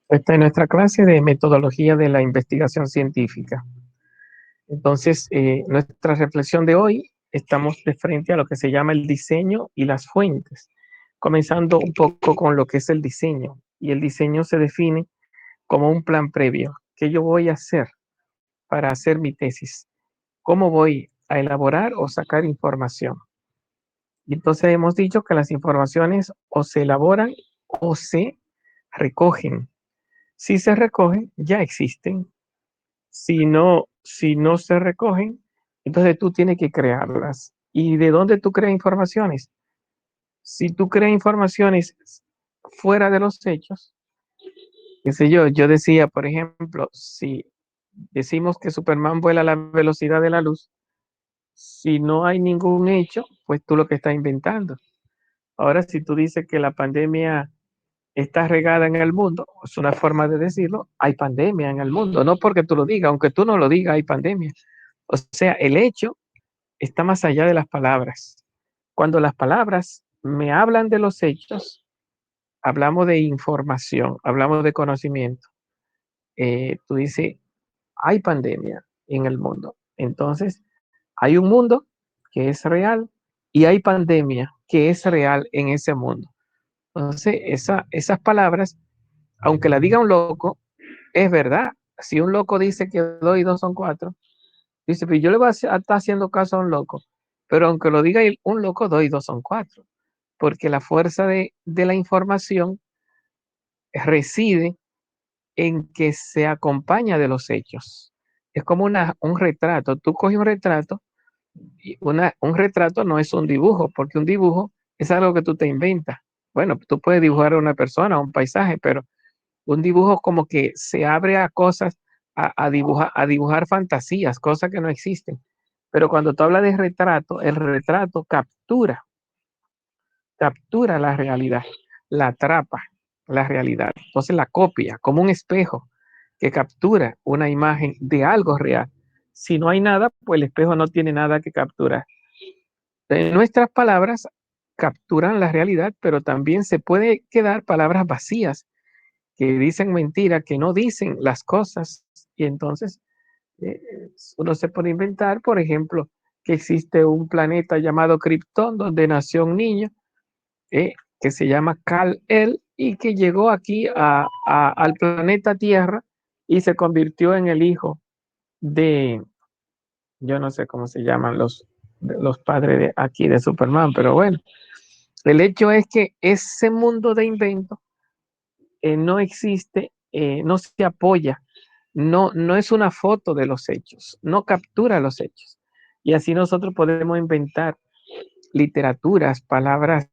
Esta es nuestra clase de metodología de la investigación científica. Entonces, nuestra reflexión de hoy, estamos de frente a lo que se llama el diseño y las fuentes, comenzando un poco con lo que es el diseño. Y el diseño se define como un plan previo. ¿Qué yo voy a hacer para hacer mi tesis? ¿Cómo voy a elaborar o sacar información? Y entonces hemos dicho que las informaciones o se elaboran o se recogen. Si se recogen, ya existen. Si no se recogen, entonces tú tienes que crearlas. ¿Y de dónde tú creas informaciones? Si tú creas informaciones fuera de los hechos, qué sé yo decía, por ejemplo, si decimos que Superman vuela a la velocidad de la luz, si no hay ningún hecho, pues tú lo que estás inventando. Ahora, si tú dices que la pandemia está regada en el mundo, es una forma de decirlo, hay pandemia en el mundo, no porque tú lo digas, aunque tú no lo digas, hay pandemia. O sea, el hecho está más allá de las palabras. Cuando las palabras me hablan de los hechos, hablamos de información, hablamos de conocimiento. Tú dices, hay pandemia en el mundo. Entonces, hay un mundo que es real y hay pandemia que es real en ese mundo. Entonces, esas palabras, aunque la diga un loco, es verdad. Si un loco dice que 2 y 2 son 4, dice, pues yo le voy a estar haciendo caso a un loco, pero aunque lo diga un loco, 2 y 2 son 4, porque la fuerza de la información reside en que se acompaña de los hechos. Es como un retrato. Tú coges un retrato y un retrato no es un dibujo, porque un dibujo es algo que tú te inventas. Bueno, tú puedes dibujar a una persona, un paisaje, pero un dibujo como que se abre a cosas, a dibujar fantasías, cosas que no existen. Pero cuando tú hablas de retrato, el retrato captura la realidad, la atrapa la realidad. Entonces la copia como un espejo que captura una imagen de algo real. Si no hay nada, pues el espejo no tiene nada que capturar. Nuestras palabras capturan la realidad, pero también se puede quedar palabras vacías que dicen mentiras, que no dicen las cosas. Y entonces eh, uno se puede inventar, por ejemplo, que existe un planeta llamado Krypton, donde nació un niño que se llama Kal-El y que llegó aquí al planeta Tierra y se convirtió en el hijo de, yo no sé cómo se llaman los padres de aquí de Superman, pero bueno, el hecho es que ese mundo de invento no existe, no se apoya, no es una foto de los hechos, no captura los hechos. Y así nosotros podemos inventar literaturas, palabras,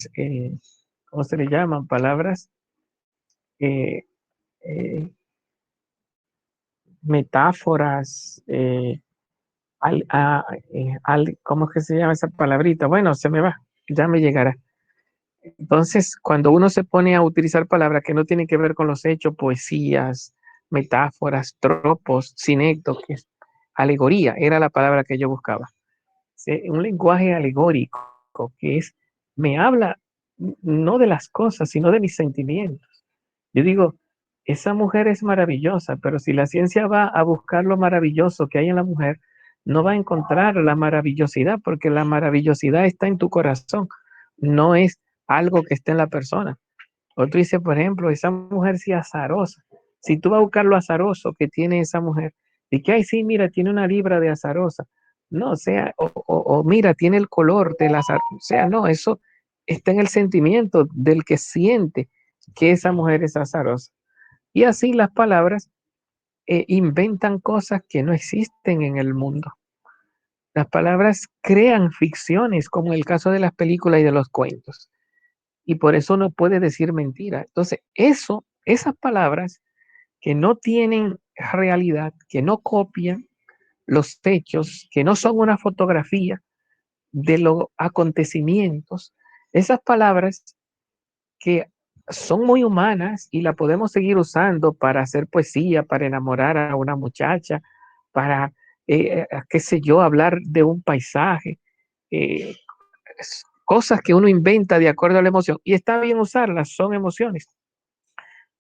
¿cómo se le llaman? Palabras, eh, eh, metáforas, ¿cómo es que se llama esa palabrita? Bueno, se me va, ya me llegará. Entonces, cuando uno se pone a utilizar palabras que no tienen que ver con los hechos, poesías, metáforas, tropos, sinécdoques, alegoría, era la palabra que yo buscaba. Sí, un lenguaje alegórico que me habla no de las cosas, sino de mis sentimientos. Yo digo, esa mujer es maravillosa, pero si la ciencia va a buscar lo maravilloso que hay en la mujer, no va a encontrar la maravillosidad, porque la maravillosidad está en tu corazón, no es algo que esté en la persona. O tú dices, por ejemplo, esa mujer sí azarosa. Si tú vas a buscar lo azaroso que tiene esa mujer, y que, ay, sí, mira, tiene una libra de azarosa. No, o sea, o mira, tiene el color del azar. O sea, no, eso está en el sentimiento del que siente que esa mujer es azarosa. Y así las palabras inventan cosas que no existen en el mundo. Las palabras crean ficciones, como en el caso de las películas y de los cuentos. Y por eso no puede decir mentira. Entonces, esas palabras que no tienen realidad, que no copian los hechos, que no son una fotografía de los acontecimientos, esas palabras que son muy humanas y la podemos seguir usando para hacer poesía, para enamorar a una muchacha, para, qué sé yo, hablar de un paisaje, eh, cosas que uno inventa de acuerdo a la emoción. Y está bien usarlas, son emociones.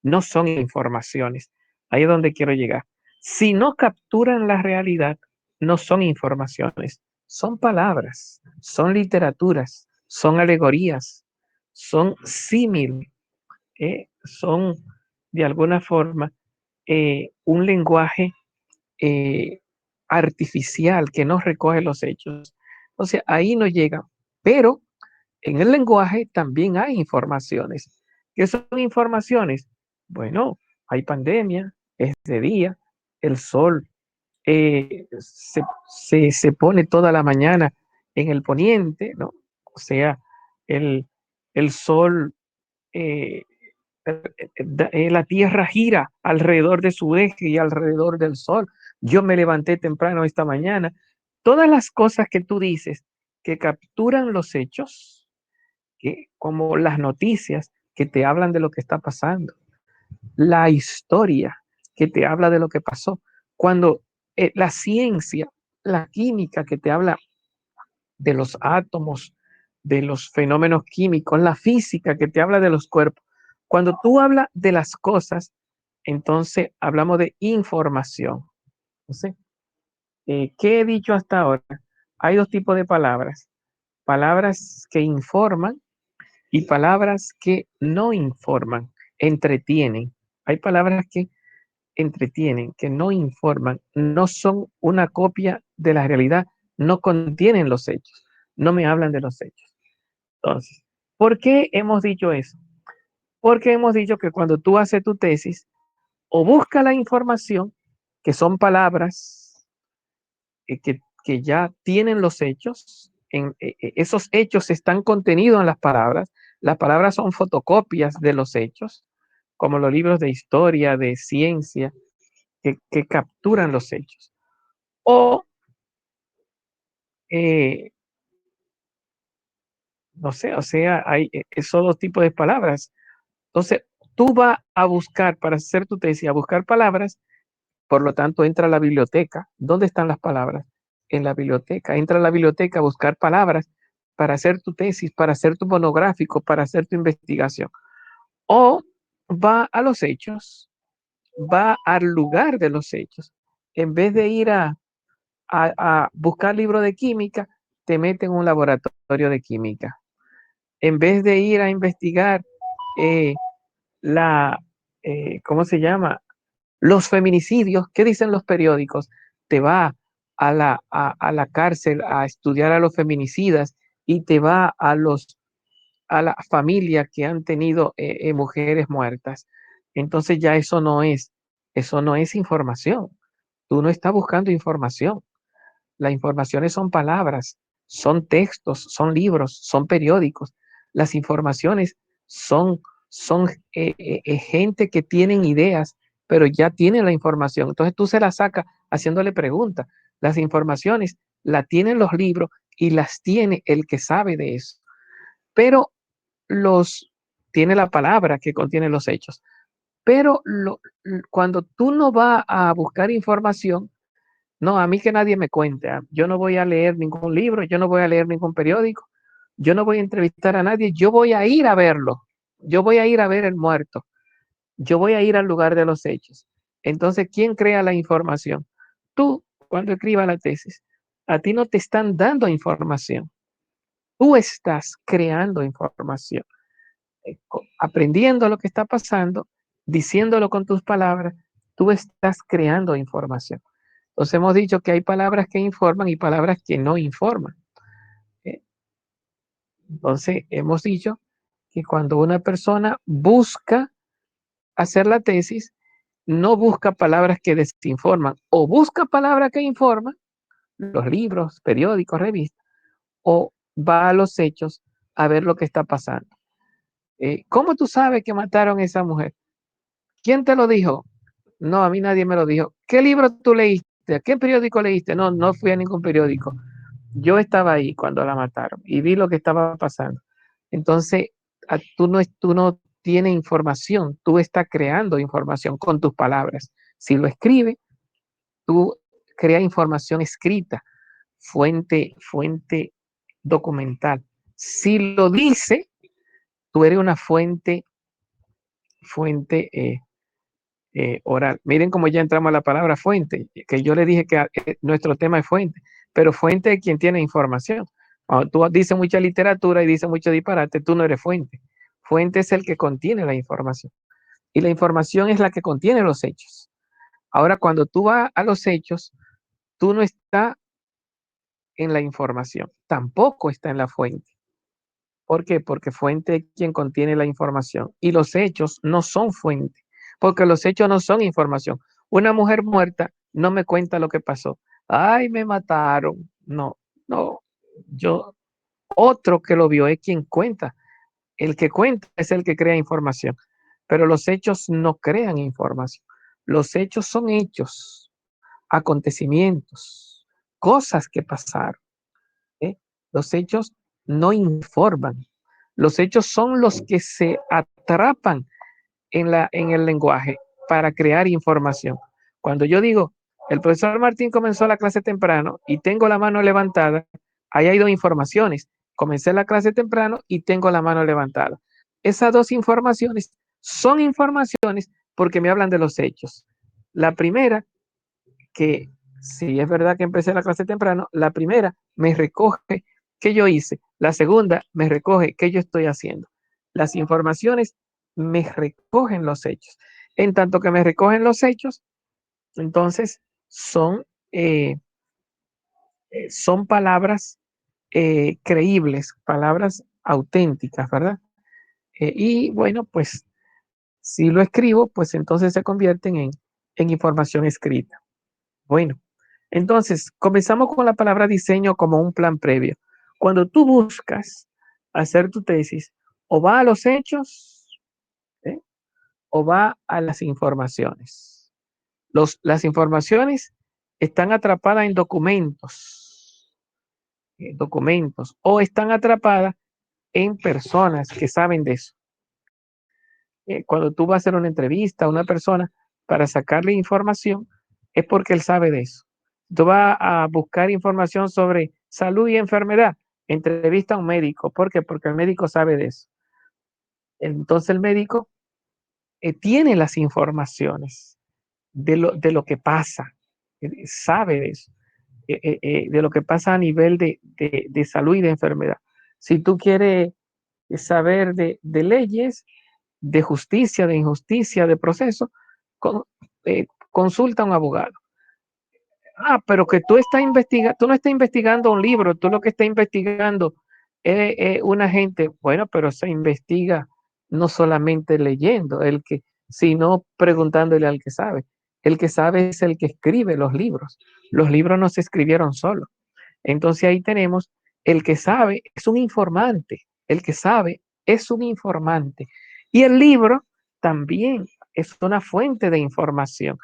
no son informaciones. Ahí es donde quiero llegar. Si no capturan la realidad, no son informaciones, son palabras, son literaturas, son alegorías, son símil, son de alguna forma un lenguaje eh, artificial que no recoge los hechos. O sea, ahí no llega. Pero en el lenguaje también hay informaciones. ¿Qué son informaciones? Bueno, hay pandemia, es de día, el sol se pone toda la mañana en el poniente, ¿no? O sea, el, el sol, eh, la Tierra gira alrededor de su eje y alrededor del sol. Yo me levanté temprano esta mañana. Todas las cosas que tú dices que capturan los hechos, como las noticias que te hablan de lo que está pasando, la historia que te habla de lo que pasó, cuando la ciencia, la química que te habla de los átomos, de los fenómenos químicos, la física que te habla de los cuerpos. Cuando tú hablas de las cosas, entonces hablamos de información. Entonces, ¿qué he dicho hasta ahora? Hay dos tipos de palabras. Palabras que informan y palabras que no informan, entretienen. Hay palabras que entretienen, que no informan, no son una copia de la realidad, no contienen los hechos, no me hablan de los hechos. Entonces, ¿por qué hemos dicho eso? Porque hemos dicho que cuando tú haces tu tesis, o busca la información, que son palabras que ya tienen los hechos, esos hechos están contenidos en las palabras son fotocopias de los hechos, como los libros de historia, de ciencia, que capturan los hechos. O, eh, no sé, o sea, hay esos dos tipos de palabras. Entonces, tú vas a buscar, para hacer tu tesis, a buscar palabras, por lo tanto, entra a la biblioteca. ¿Dónde están las palabras? En la biblioteca. Entra a la biblioteca a buscar palabras para hacer tu tesis, para hacer tu monográfico, para hacer tu investigación. O va a los hechos, va al lugar de los hechos. En vez de ir a buscar libros de química, te meten en un laboratorio de química. En vez de ir a investigar eh, la, ¿cómo se llama? Los feminicidios, ¿qué dicen los periódicos? Te va a la cárcel a estudiar a los feminicidas y te va a la familia que han tenido mujeres muertas. Entonces ya eso no es información. Tú no estás buscando información. Las informaciones son palabras, son textos, son libros, son periódicos. Las informaciones son, son gente que tienen ideas, pero ya tienen la información. Entonces tú se la sacas haciéndole preguntas. Las informaciones las tienen los libros y las tiene el que sabe de eso. Pero los tiene la palabra que contiene los hechos. Pero cuando tú no vas a buscar información, no, a mí que nadie me cuente. Yo no voy a leer ningún libro, yo no voy a leer ningún periódico, yo no voy a entrevistar a nadie, yo voy a ir a verlo. Yo voy a ir a ver el muerto. Yo voy a ir al lugar de los hechos. Entonces, ¿quién crea la información? Tú, cuando escribas la tesis, a ti no te están dando información. Tú estás creando información, aprendiendo lo que está pasando, diciéndolo con tus palabras, tú estás creando información. Entonces hemos dicho que hay palabras que informan y palabras que no informan. ¿Eh? Entonces hemos dicho que cuando una persona busca hacer la tesis, no busca palabras que desinforman, o busca palabras que informan, los libros, periódicos, revistas, o va a los hechos a ver lo que está pasando. ¿Cómo tú sabes que mataron a esa mujer? ¿Quién te lo dijo? No, a mí nadie me lo dijo. ¿Qué libro tú leíste? ¿A qué periódico leíste? No, no fui a ningún periódico. Yo estaba ahí cuando la mataron y vi lo que estaba pasando. Entonces, tú no tienes información, tú estás creando información con tus palabras. Si lo escribes, tú creas información escrita, fuente documental. Si lo dice, tú eres una fuente fuente oral. Miren cómo ya entramos a la palabra fuente, que yo le dije que nuestro tema es fuente, pero fuente es quien tiene información. Cuando tú dices mucha literatura y dices mucho disparate, tú no eres fuente. Fuente es el que contiene la información. Y la información es la que contiene los hechos. Ahora, cuando tú vas a los hechos, tú no estás en la información, tampoco está en la fuente. ¿Por qué? Porque fuente es quien contiene la información y los hechos no son fuente, porque los hechos no son información. Una mujer muerta no me cuenta lo que pasó. Ay, me mataron. No, no. Yo, otro que lo vio es quien cuenta. El que cuenta es el que crea información, pero los hechos no crean información. Los hechos son hechos, acontecimientos, cosas que pasaron. ¿Eh? Los hechos no informan. Los hechos son los que se atrapan en el lenguaje para crear información. Cuando yo digo, el profesor Martín comenzó la clase temprano y tengo la mano levantada, ahí hay dos informaciones. Comencé la clase temprano y tengo la mano levantada. Esas dos informaciones son informaciones porque me hablan de los hechos. La primera, que si es verdad que empecé la clase temprano, la primera me recoge qué yo hice, la segunda me recoge qué yo estoy haciendo. Las informaciones me recogen los hechos. En tanto que me recogen los hechos, entonces son, son palabras creíbles, palabras auténticas, ¿verdad? Y bueno, pues si lo escribo, pues entonces se convierten en información escrita. Bueno, entonces comenzamos con la palabra diseño como un plan previo. Cuando tú buscas hacer tu tesis, o va a los hechos, ¿eh? O va a las informaciones. Las informaciones están atrapadas en documentos, o están atrapadas en personas que saben de eso. Cuando tú vas a hacer una entrevista a una persona para sacarle información, es porque él sabe de eso. Tú vas a buscar información sobre salud y enfermedad, entrevista a un médico. ¿Por qué? Porque el médico sabe de eso. Entonces el médico tiene las informaciones de lo que pasa, sabe de eso, de lo que pasa a nivel de salud y de enfermedad. Si tú quieres saber de leyes, de justicia, de injusticia, de proceso, consulta a un abogado. Ah, pero que tú estás investigando, tú no estás investigando un libro, tú lo que estás investigando es una gente, bueno, pero se investiga no solamente leyendo, sino preguntándole al que sabe. El que sabe es el que escribe los libros. Los libros no se escribieron solos. Entonces ahí tenemos el que sabe es un informante, el que sabe es un informante. Y el libro también es una fuente de información.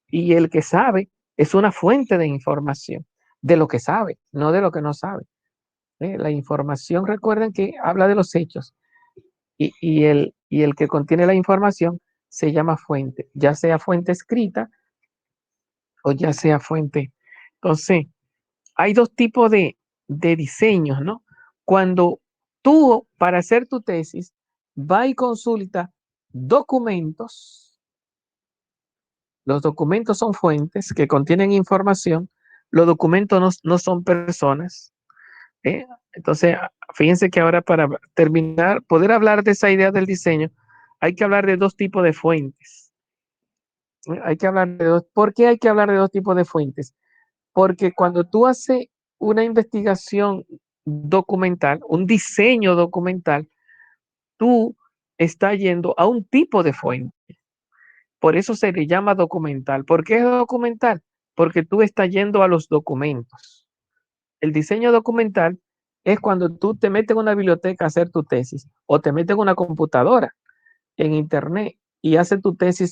Y el que sabe es una fuente de información, de lo que sabe, no de lo que no sabe. La información, recuerden que habla de los hechos y el que contiene la información se llama fuente, ya sea fuente escrita o ya sea fuente. Entonces, hay dos tipos de diseños, ¿no? Cuando tú, para hacer tu tesis, va y consulta documentos, los documentos son fuentes que contienen información, los documentos no son personas. ¿Eh? Entonces, fíjense que ahora para terminar, poder hablar de esa idea del diseño, hay que hablar de dos tipos de fuentes. Hay que hablar de dos. ¿Por qué hay que hablar de dos tipos de fuentes? Porque cuando tú haces una investigación documental, un diseño documental, tú estás yendo a un tipo de fuente. Por eso se le llama documental. ¿Por qué es documental? Porque tú estás yendo a los documentos. El diseño documental es cuando tú te metes en una biblioteca a hacer tu tesis o te metes en una computadora en internet y haces tu tesis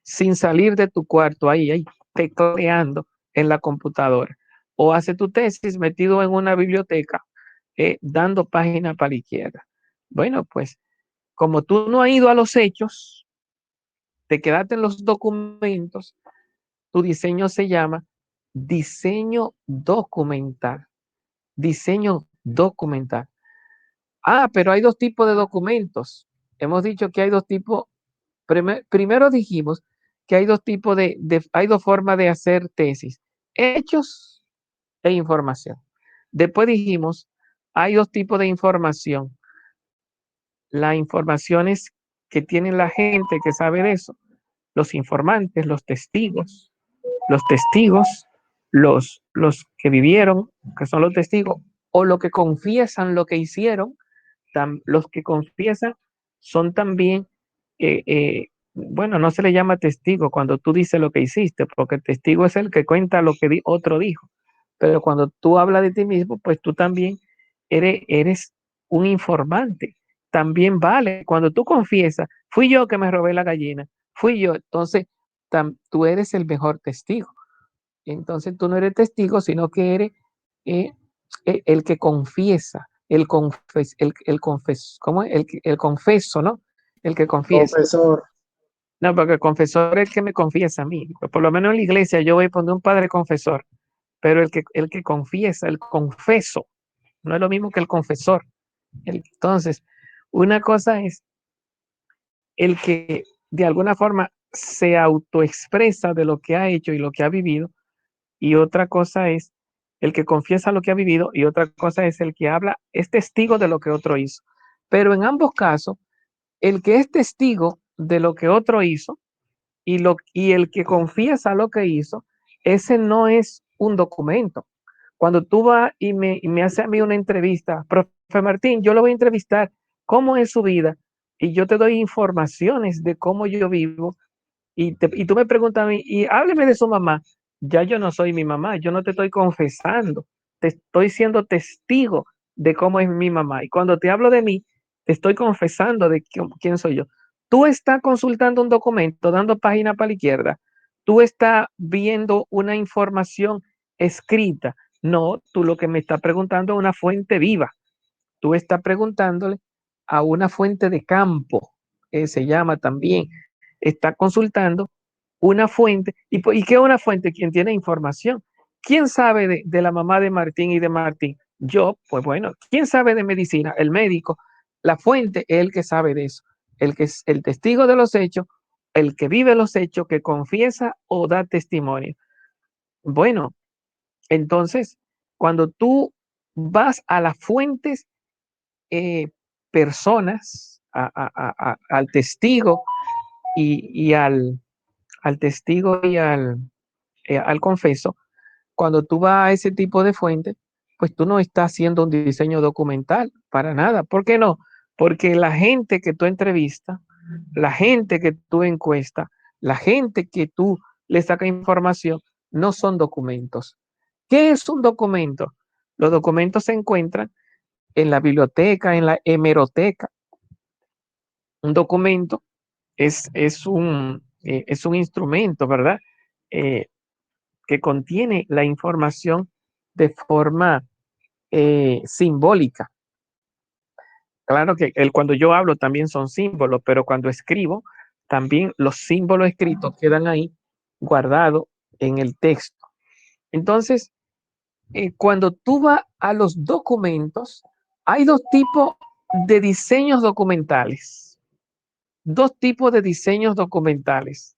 sin salir de tu cuarto ahí tecleando en la computadora. O haces tu tesis metido en una biblioteca dando página para la izquierda. Bueno, pues como tú no has ido a los hechos, te quedaste en los documentos, tu diseño se llama diseño documental. Diseño documental. Ah, pero hay dos tipos de documentos. Hemos dicho que hay dos tipos Primero dijimos que hay dos tipos hay dos formas de hacer tesis, hechos e información. Después dijimos, hay dos tipos de información. La información es que tiene la gente que sabe de eso, los informantes, los testigos, los que vivieron, que son los testigos, o los que confiesan lo que hicieron, los que confiesan son también, bueno, no se le llama testigo cuando tú dices lo que hiciste, porque el testigo es el que cuenta lo que otro dijo, pero cuando tú hablas de ti mismo, pues tú también eres un informante, también vale, cuando tú confiesas, fui yo que me robé la gallina, fui yo, entonces tú eres el mejor testigo. Entonces tú no eres testigo, sino que eres eh, el que confiesa, ¿cómo es? El confeso, ¿no? El que confiesa. Confesor. No, porque el confesor es el que me confiesa a mí. Por lo menos en la iglesia yo voy a poner un padre confesor, pero el que confiesa, el confeso, no es lo mismo que el confesor. Entonces, una cosa es el que de alguna forma se autoexpresa de lo que ha hecho y lo que ha vivido, y otra cosa es el que confiesa lo que ha vivido, y otra cosa es el que habla, es testigo de lo que otro hizo. Pero en ambos casos, el que es testigo de lo que otro hizo y el que confiesa lo que hizo, ese no es un documento. Cuando tú vas y me hace a mí una entrevista, profe Martín, yo lo voy a entrevistar, ¿cómo es su vida? Y yo te doy informaciones de cómo yo vivo, y tú me preguntas a mí, y hábleme de su mamá. Ya yo no soy mi mamá, yo no te estoy confesando, te estoy siendo testigo de cómo es mi mamá. Y cuando te hablo de mí, te estoy confesando de quién soy yo. Tú estás consultando un documento, dando página para la izquierda. Tú estás viendo una información escrita. No, tú lo que me estás preguntando es una fuente viva. Tú estás preguntándole a una fuente de campo, se llama también. Está consultando una fuente. ¿Y qué es una fuente? Quien tiene información. ¿Quién sabe de la mamá de Martín y de Martín? Yo, pues bueno, ¿quién sabe de medicina? El médico. La fuente es el que sabe de eso. El que es el testigo de los hechos, el que vive los hechos, que confiesa o da testimonio. Bueno, entonces, cuando tú vas a las fuentes, eh, personas, al testigo y al testigo y al confeso, cuando tú vas a ese tipo de fuente, pues tú no estás haciendo un diseño documental para nada. ¿Por qué no? Porque la gente que tú entrevistas, la gente que tú encuestas, la gente que tú le sacas información, no son documentos. ¿Qué es un documento? Los documentos se encuentran en la biblioteca, en la hemeroteca. Un documento es un instrumento, ¿verdad? Eh, que contiene la información de forma simbólica. Claro que cuando yo hablo también son símbolos, pero cuando escribo, también los símbolos escritos quedan ahí guardados en el texto. Entonces, cuando tú vas a los documentos, hay dos tipos de diseños documentales. Dos tipos de diseños documentales.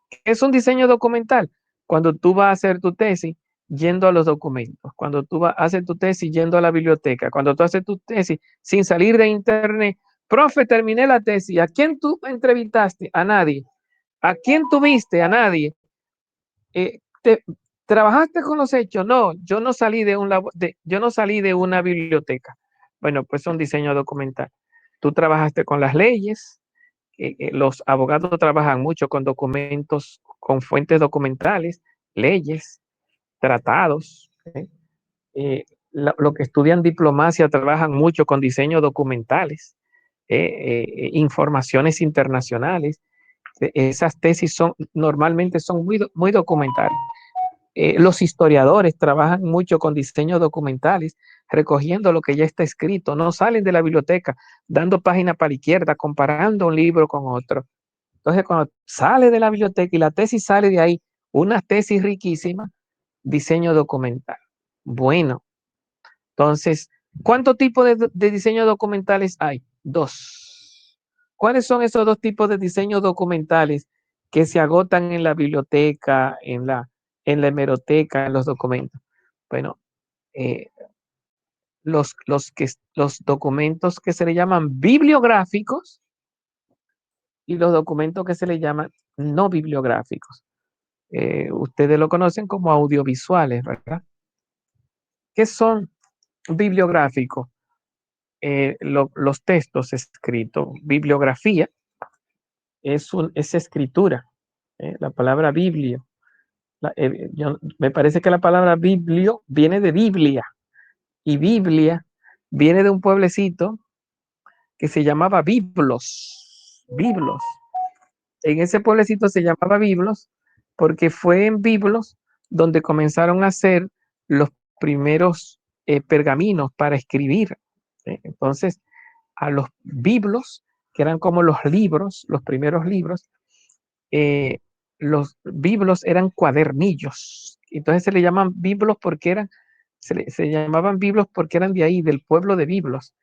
¿Qué es un diseño documental? Cuando tú vas a hacer tu tesis yendo a los documentos, cuando tú vas a hacer tu tesis yendo a la biblioteca, cuando tú haces tu tesis sin salir de internet, profe, terminé la tesis, ¿a quién tú entrevistaste? A nadie. ¿A quién tuviste? A nadie. Te, ¿Trabajaste con los hechos? No, yo no salí yo no salí de una biblioteca. Bueno, pues es un diseño documental. Tú trabajaste con las leyes, los abogados trabajan mucho con documentos, con fuentes documentales, leyes, tratados. Lo que estudian diplomacia trabajan mucho con diseños documentales, informaciones internacionales. Esas tesis normalmente son muy documentales. Los historiadores trabajan mucho con diseños documentales, recogiendo lo que ya está escrito, no salen de la biblioteca dando página para la izquierda, comparando un libro con otro. Entonces, cuando sale de la biblioteca y la tesis sale de ahí, una tesis riquísima, diseño documental. Bueno, entonces, ¿cuántos tipos de diseño documentales hay? Dos. ¿Cuáles son esos dos tipos de diseños documentales que se agotan en la biblioteca, en la hemeroteca, en los documentos? Bueno, eh, los documentos que se le llaman bibliográficos y los documentos que se le llaman no bibliográficos. Ustedes lo conocen como audiovisuales, ¿verdad? ¿Qué son bibliográficos? Los textos escritos. Bibliografía es escritura. La palabra biblio. Me parece que la palabra biblio viene de Biblia. Y Biblia viene de un pueblecito que se llamaba Biblos. Biblos. En ese pueblecito se llamaba Biblos porque fue en Biblos donde comenzaron a hacer los primeros pergaminos para escribir. Entonces, a los biblos, que eran como los libros, los primeros libros, los biblos eran cuadernillos. Entonces se le llaman biblos porque se llamaban biblos porque eran de ahí, del pueblo de Biblos.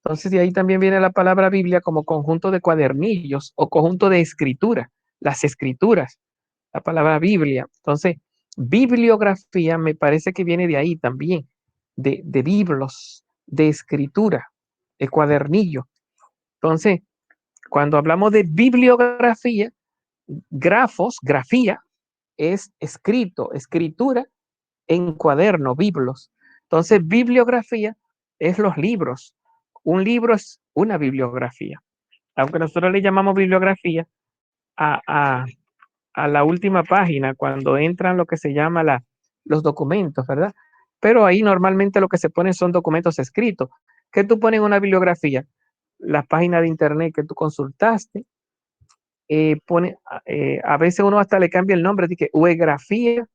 Entonces de ahí también viene la palabra Biblia como conjunto de cuadernillos o conjunto de escritura, las escrituras, la palabra Biblia. Entonces, bibliografía me parece que viene de ahí también, de biblos, de escritura, de cuadernillo. Entonces, cuando hablamos de bibliografía, grafía es escrito, escritura en cuaderno, biblos. Entonces, bibliografía es los libros. Un libro es una bibliografía. Aunque nosotros le llamamos bibliografía a, a, a la última página, cuando entran lo que se llama los documentos, ¿verdad? Pero ahí normalmente lo que se ponen son documentos escritos. ¿Qué tú pones en una bibliografía? La página de internet que tú consultaste, a veces uno hasta le cambia el nombre, dice uegrafía,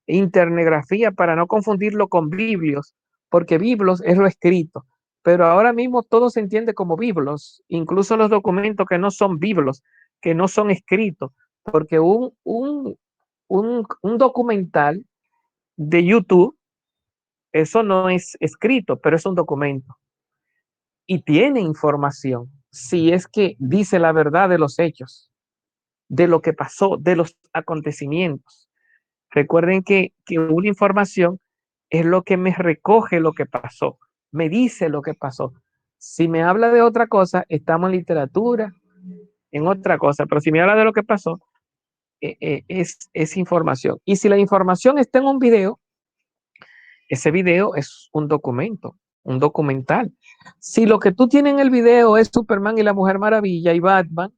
internegrafía, para no confundirlo con biblios, porque biblos es lo escrito, pero ahora mismo todo se entiende como biblos, incluso los documentos que no son biblos, que no son escritos, porque un documental de YouTube, eso no es escrito, pero es un documento y tiene información, si es que dice la verdad de los hechos, de lo que pasó, de los acontecimientos. Recuerden que una información es lo que me recoge lo que pasó, me dice lo que pasó. Si me habla de otra cosa, estamos en literatura, en otra cosa, pero si me habla de lo que pasó, es información. Y si la información está en un video, ese video es un documento, un documental. Si lo que tú tienes en el video es Superman y la Mujer Maravilla y Batman,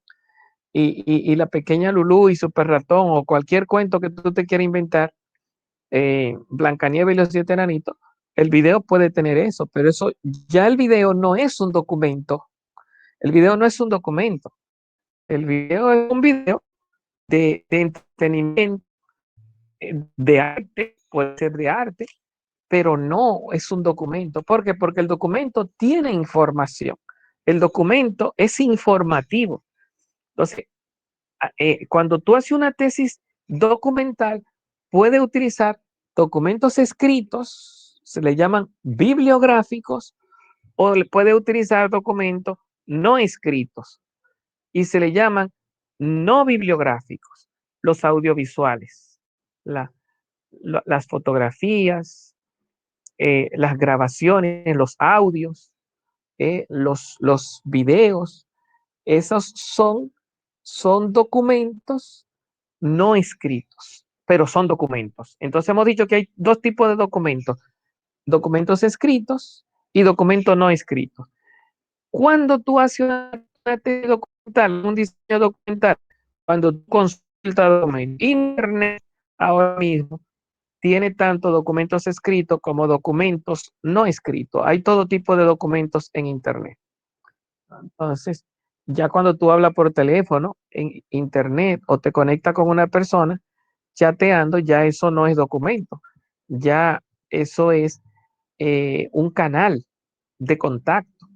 y la pequeña Lulú y Super Ratón o cualquier cuento que tú te quieras inventar, Blancanieves y los 7 enanitos, el video puede tener eso, pero eso ya el video no es un documento. El video no es un documento. El video es un video de entretenimiento, de arte, puede ser de arte, pero no es un documento. ¿Por qué? Porque el documento tiene información. El documento es informativo. Entonces, cuando tú haces una tesis documental, puede utilizar documentos escritos, se le llaman bibliográficos, o puede utilizar documentos no escritos y se le llaman no bibliográficos, los audiovisuales, las fotografías, las grabaciones, los audios, los videos, esos son documentos no escritos, pero son documentos. Entonces hemos dicho que hay dos tipos de documentos, documentos escritos y documentos no escritos. Cuando tú haces una tesis documental, un diseño documental, cuando tú consultas documentos, Internet ahora mismo tiene tanto documentos escritos como documentos no escritos. Hay todo tipo de documentos en Internet. Entonces, ya cuando tú hablas por teléfono, en Internet o te conectas con una persona chateando, ya eso no es documento. Ya eso es un canal de contacto,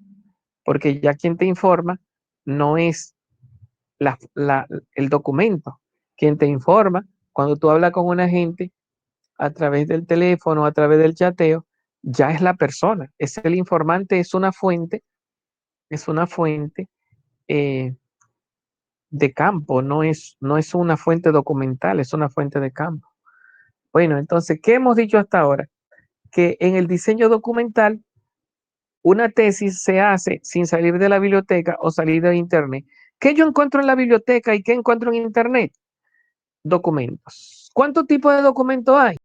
porque ya quien te informa no es el documento. Quien te informa, cuando tú hablas con una gente a través del teléfono, a través del chateo, ya es la persona, es el informante, es una fuente, eh, de campo, no es una fuente documental, es una fuente de campo. Bueno, entonces, ¿qué hemos dicho hasta ahora? Que en el diseño documental, una tesis se hace sin salir de la biblioteca o salir de internet. ¿Qué yo encuentro en la biblioteca y qué encuentro en internet? Documentos. ¿Cuántos tipos de documentos hay?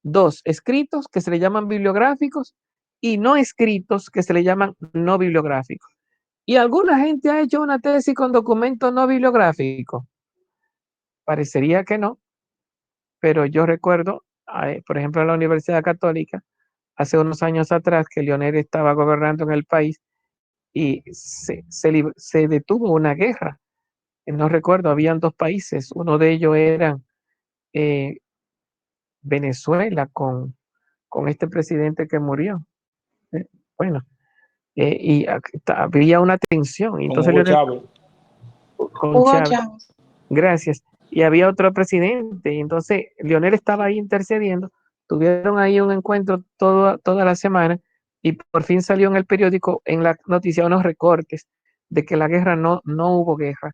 Dos, escritos que se le llaman bibliográficos y no escritos que se le llaman no bibliográficos. ¿Y alguna gente ha hecho una tesis con documentos no bibliográficos? Parecería que no, pero yo recuerdo, por ejemplo, en la Universidad Católica, hace unos años atrás, que Leonel estaba gobernando en el país y se detuvo una guerra. No recuerdo, habían dos países, uno de ellos era Venezuela con este presidente que murió. Bueno, y había una tensión. Con Entonces Hugo Leonel Chávez. con Hugo Chávez, Chávez. gracias. Y había otro presidente. Y entonces Leonel estaba ahí intercediendo. Tuvieron ahí un encuentro toda la semana y por fin salió en el periódico, en la noticia, unos recortes de que la guerra no hubo guerra.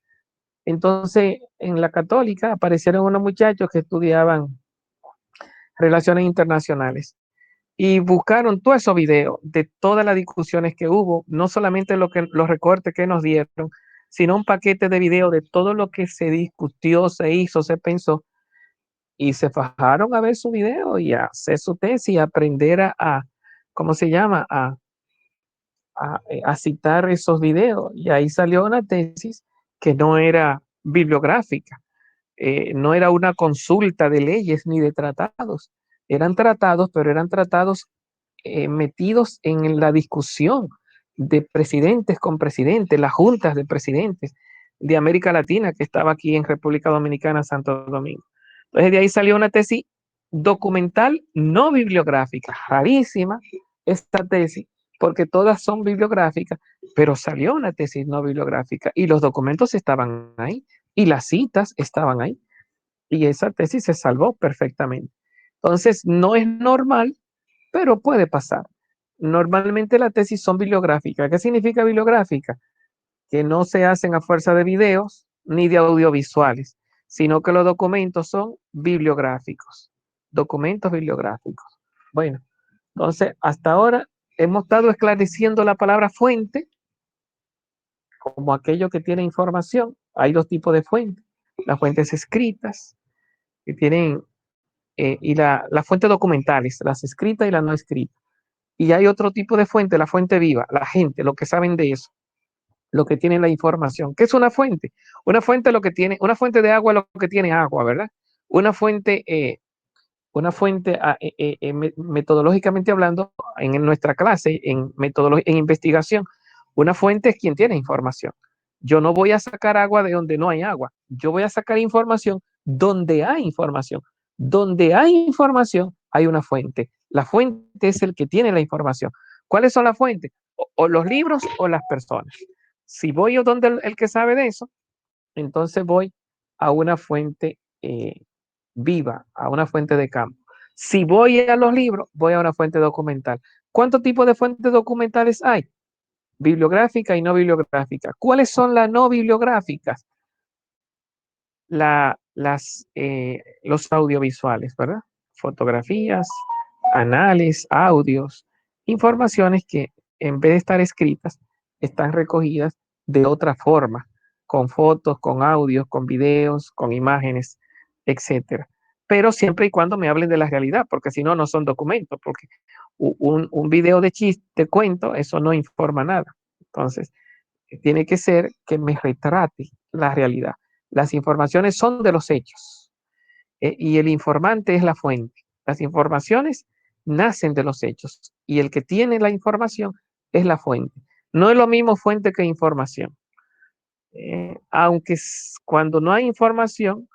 Entonces, en la Católica aparecieron unos muchachos que estudiaban relaciones internacionales y buscaron todos esos videos de todas las discusiones que hubo, no solamente los recortes que nos dieron, sino un paquete de videos de todo lo que se discutió, se hizo, se pensó, y se fajaron a ver su video y a hacer su tesis y aprender ¿cómo se llama? A citar esos videos. Y ahí salió una tesis que no era bibliográfica, no era una consulta de leyes ni de tratados, eran tratados, pero eran tratados metidos en la discusión de presidentes con presidentes, las juntas de presidentes de América Latina que estaba aquí en República Dominicana, Santo Domingo. Entonces de ahí salió una tesis documental no bibliográfica, rarísima esta tesis, porque todas son bibliográficas, pero salió una tesis no bibliográfica y los documentos estaban ahí y las citas estaban ahí y esa tesis se salvó perfectamente. Entonces, no es normal, pero puede pasar. Normalmente las tesis son bibliográficas. ¿Qué significa bibliográfica? Que no se hacen a fuerza de videos ni de audiovisuales, sino que los documentos son bibliográficos. Documentos bibliográficos. Bueno, entonces, hasta ahora hemos estado esclareciendo la palabra fuente como aquello que tiene información. Hay dos tipos de fuentes. Las fuentes escritas, que tienen y las fuentes documentales, las escritas y las no escritas. Y hay otro tipo de fuente, la fuente viva, la gente, lo que saben de eso, lo que tienen la información. ¿Qué es una fuente? Una fuente de agua es lo que tiene agua, ¿verdad? Una fuente, metodológicamente hablando, en nuestra clase, en investigación, una fuente es quien tiene información. Yo no voy a sacar agua de donde no hay agua. Yo voy a sacar información donde hay información. Donde hay información, hay una fuente. La fuente es el que tiene la información. ¿Cuáles son las fuentes? O los libros o las personas. Si voy a donde el que sabe de eso, entonces voy a una fuente viva, a una fuente de campo. Si voy a los libros, voy a una fuente documental. ¿Cuántos tipos de fuentes documentales hay? Bibliográfica y no bibliográfica. ¿Cuáles son las no bibliográficas? Los audiovisuales, ¿verdad? Fotografías, anales, audios, informaciones que en vez de estar escritas, están recogidas de otra forma, con fotos, con audios, con videos, con imágenes, etcétera. Pero siempre y cuando me hablen de la realidad, porque si no, no son documentos, porque un video de chiste, de cuento, eso no informa nada. Entonces, tiene que ser que me retrate la realidad. Las informaciones son de los hechos y el informante es la fuente. Las informaciones nacen de los hechos y el que tiene la información es la fuente. No es lo mismo fuente que información. Aunque cuando no hay información,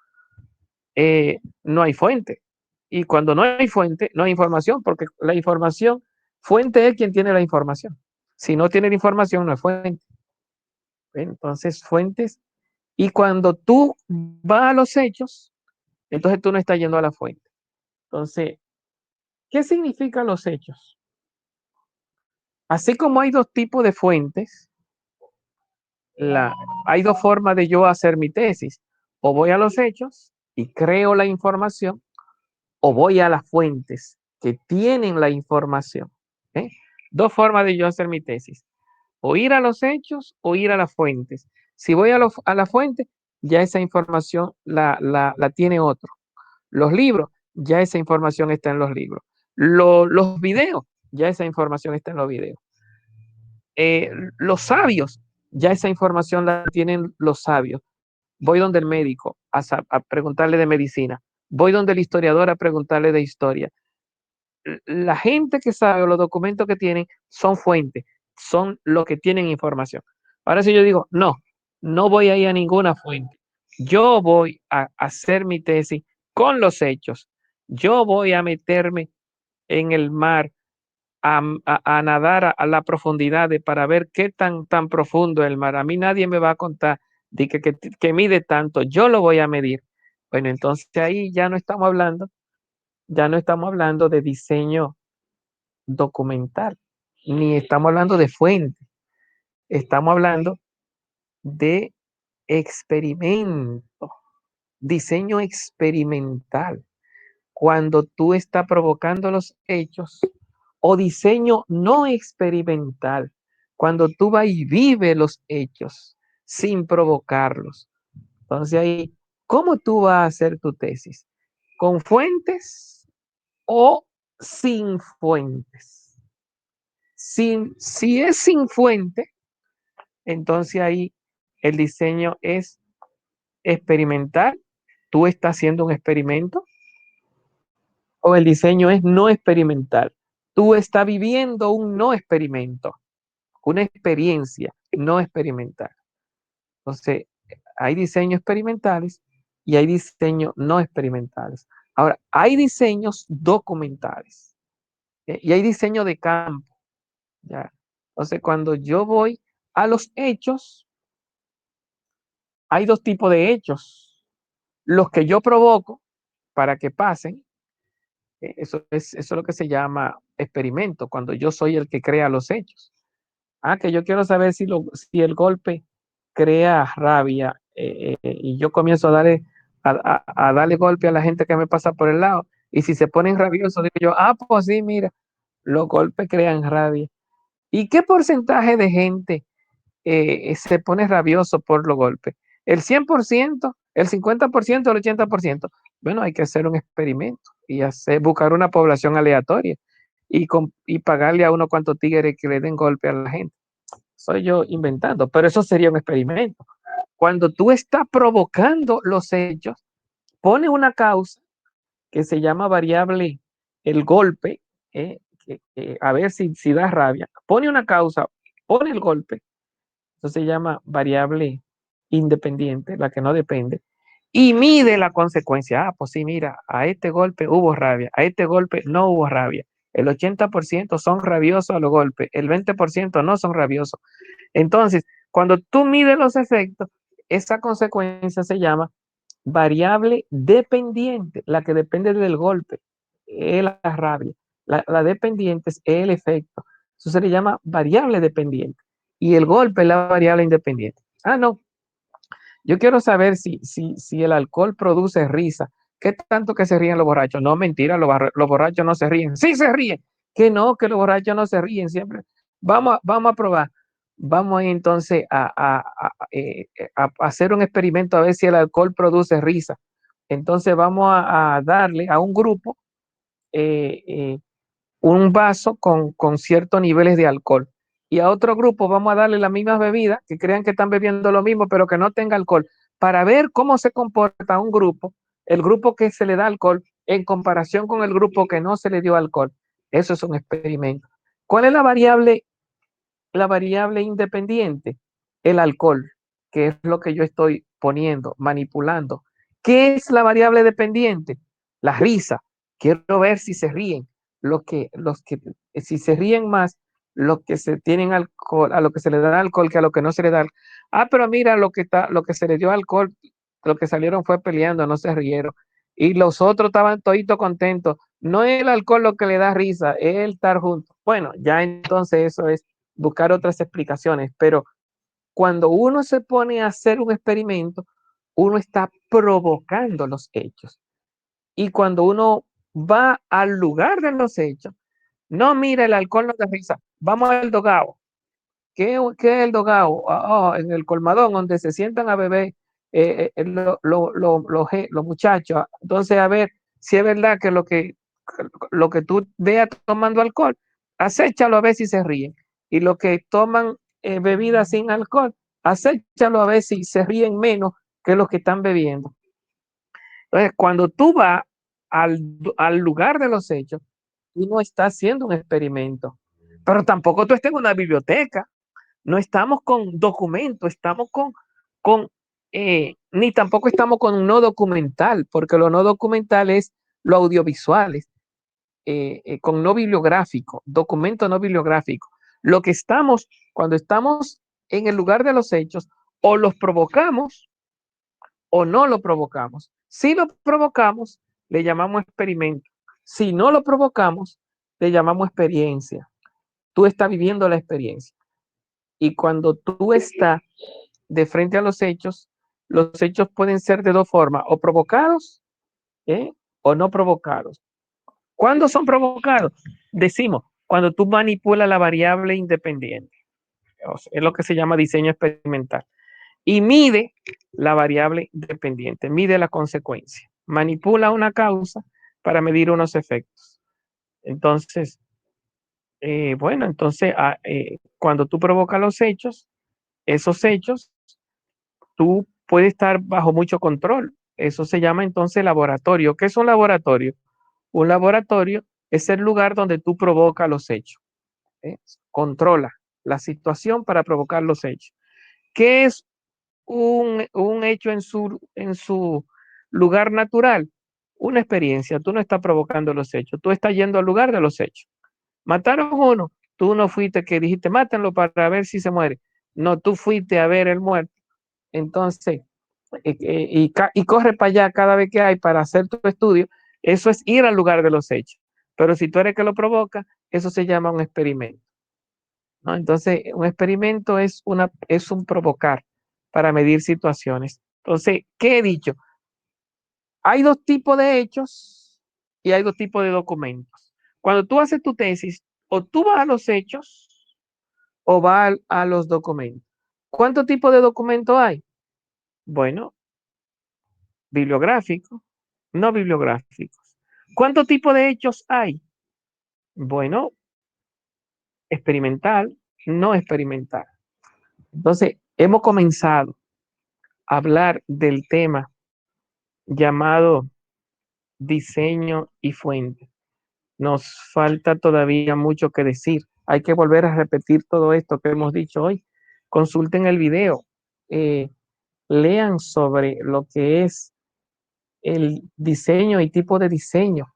no hay fuente. Y cuando no hay fuente, no hay información, porque la información, fuente es quien tiene la información. Si no tiene la información, no es fuente. Entonces, fuentes. Y cuando tú vas a los hechos, entonces tú no estás yendo a la fuente. Entonces, ¿qué significan los hechos? Así como hay dos tipos de fuentes, hay dos formas de yo hacer mi tesis. O voy a los hechos y creo la información, o voy a las fuentes que tienen la información. ¿Eh? Dos formas de yo hacer mi tesis. O ir a los hechos o ir a las fuentes. Si voy a la fuente, ya esa información la tiene otro. Los libros, ya esa información está en los libros. Los videos, ya esa información está en los videos. Los sabios, ya esa información la tienen los sabios. Voy donde el médico a preguntarle de medicina. Voy donde el historiador a preguntarle de historia. La gente que sabe o los documentos que tienen son fuentes, son los que tienen información. Ahora si yo digo, no, no voy a ir a ninguna fuente. Yo voy a hacer mi tesis con los hechos. Yo voy a meterme en el mar a nadar a la profundidad para ver qué tan profundo es el mar. A mí nadie me va a contar de que mide tanto. Yo lo voy a medir. Bueno, entonces ahí ya no estamos hablando de diseño documental, ni estamos hablando de fuente, estamos hablando de experimento, diseño experimental, cuando tú estás provocando los hechos, o diseño no experimental, cuando tú vas y vives los hechos sin provocarlos. Entonces ahí, ¿cómo tú vas a hacer tu tesis? ¿Con fuentes o sin fuentes? Si es sin fuente, entonces ahí el diseño es experimental. Tú estás haciendo un experimento, o el diseño es no experimental. Tú estás viviendo un no experimento, una experiencia no experimental. Entonces, hay diseños experimentales y hay diseños no experimentales. Ahora, hay diseños documentales y hay diseño de campo. ¿Ya? Entonces, cuando yo voy a los hechos, hay dos tipos de hechos. Los que yo provoco para que pasen, eso es lo que se llama experimento, cuando yo soy el que crea los hechos. Que yo quiero saber si el golpe crea rabia, y yo comienzo a darle golpe a la gente que me pasa por el lado. Y si se ponen rabiosos, digo yo, pues sí, mira, los golpes crean rabia. ¿Y qué porcentaje de gente se pone rabioso por los golpes? ¿El 100%, el 50%, el 80%? Bueno, hay que hacer un experimento y buscar una población aleatoria y pagarle a unos cuantos tigres que le den golpe a la gente. Soy yo inventando, pero eso sería un experimento. Cuando tú estás provocando los hechos, pone una causa que se llama variable el golpe, a ver si da rabia. Pone una causa, pone el golpe, eso se llama variable independiente, la que no depende, y mide la consecuencia. Pues sí, mira, a este golpe hubo rabia, a este golpe no hubo rabia. El 80% son rabiosos a los golpes, el 20% no son rabiosos. Entonces, cuando tú mides los efectos, esa consecuencia se llama variable dependiente, la que depende del golpe, es la rabia. La dependiente es el efecto. Eso se le llama variable dependiente. Y el golpe es la variable independiente. No. Yo quiero saber si el alcohol produce risa. ¿Qué tanto que se ríen los borrachos? No, mentira, los borrachos no se ríen. Sí se ríen. Que no, que los borrachos no se ríen siempre. Vamos a probar. Vamos entonces a hacer un experimento a ver si el alcohol produce risa. Entonces vamos a darle a un grupo eh, eh, un vaso con ciertos niveles de alcohol. Y a otro grupo vamos a darle las mismas bebidas, que crean que están bebiendo lo mismo, pero que no tenga alcohol, para ver cómo se comporta un grupo, el grupo que se le da alcohol, en comparación con el grupo que no se le dio alcohol. Eso es un experimento. ¿Cuál es la variable independiente? El alcohol, que es lo que yo estoy poniendo, manipulando. ¿Qué es la variable dependiente? La risa. Quiero ver si se ríen. Si se ríen más, los que se tienen alcohol, a lo que se le da alcohol que a lo que no se le da. Pero mira, lo que se le dio alcohol, lo que salieron fue peleando, no se rieron. Y los otros estaban toditos contentos. No es el alcohol lo que le da risa, es el estar juntos. Bueno, ya entonces eso es buscar otras explicaciones, pero cuando uno se pone a hacer un experimento, uno está provocando los hechos. Y cuando uno va al lugar de los hechos, no mira el alcohol no da risa, vamos al dogao. ¿Qué es el dogao? En el colmadón, donde se sientan a beber los muchachos. Entonces, a ver si es verdad que lo que tú veas tomando alcohol, acéchalo a ver si se ríen. Y los que toman bebidas sin alcohol, acéchalo a ver si se ríen menos que los que están bebiendo. Entonces, cuando tú vas al lugar de los hechos, tú no estás haciendo un experimento, pero tampoco tú estás en una biblioteca. No estamos con documentos, estamos con ni tampoco estamos con un no documental, porque lo no documental es lo audiovisual, con no bibliográfico, documento no bibliográfico. Lo que estamos, cuando estamos en el lugar de los hechos, o los provocamos o no lo provocamos. Si lo provocamos, le llamamos experimento. Si no lo provocamos, le llamamos experiencia. Tú estás viviendo la experiencia. Y cuando tú estás de frente a los hechos pueden ser de dos formas, o provocados o no provocados. ¿Cuándo son provocados? Decimos, cuando tú manipulas la variable independiente. O sea, es lo que se llama diseño experimental. Y mide la variable dependiente, mide la consecuencia. Manipula una causa para medir unos efectos. Entonces, cuando tú provocas los hechos, esos hechos tú puedes estar bajo mucho control. Eso se llama entonces laboratorio. ¿Qué es un laboratorio? Un laboratorio es el lugar donde tú provocas los hechos. Controla la situación para provocar los hechos. ¿Qué es un hecho en su lugar natural? Una experiencia. Tú no estás provocando los hechos, tú estás yendo al lugar de los hechos. Mataron uno, tú no fuiste que dijiste, mátenlo para ver si se muere. No, tú fuiste a ver el muerto. Entonces, y corre para allá cada vez que hay para hacer tu estudio, eso es ir al lugar de los hechos. Pero si tú eres que lo provoca, eso se llama un experimento, ¿no? Entonces, un experimento es un provocar para medir situaciones. Entonces, ¿qué he dicho? Hay dos tipos de hechos y hay dos tipos de documentos. Cuando tú haces tu tesis, o tú vas a los hechos o vas a los documentos. ¿Cuántos tipos de documentos hay? Bueno, bibliográficos, no bibliográficos. ¿Cuántos tipos de hechos hay? Bueno, experimental, no experimental. Entonces, hemos comenzado a hablar del tema llamado diseño y fuente. Nos falta todavía mucho que decir. Hay que volver a repetir todo esto que hemos dicho hoy. Consulten el video, lean sobre lo que es el diseño y tipo de diseño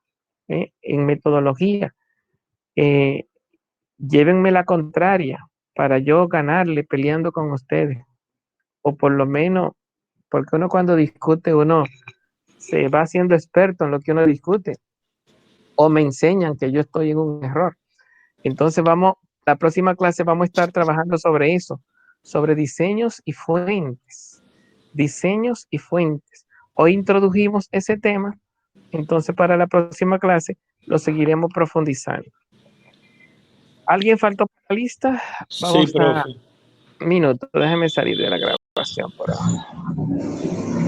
en metodología. Llévenme la contraria para yo ganarle peleando con ustedes. O por lo menos, porque uno cuando discute, uno se va haciendo experto en lo que uno discute. O me enseñan que yo estoy en un error. Entonces la próxima clase vamos a estar trabajando sobre eso, sobre diseños y fuentes. Diseños y fuentes. Hoy introdujimos ese tema, entonces para la próxima clase lo seguiremos profundizando. ¿Alguien faltó para la lista? Vamos Sí, profe. minuto, déjeme salir de la grabación por ahora.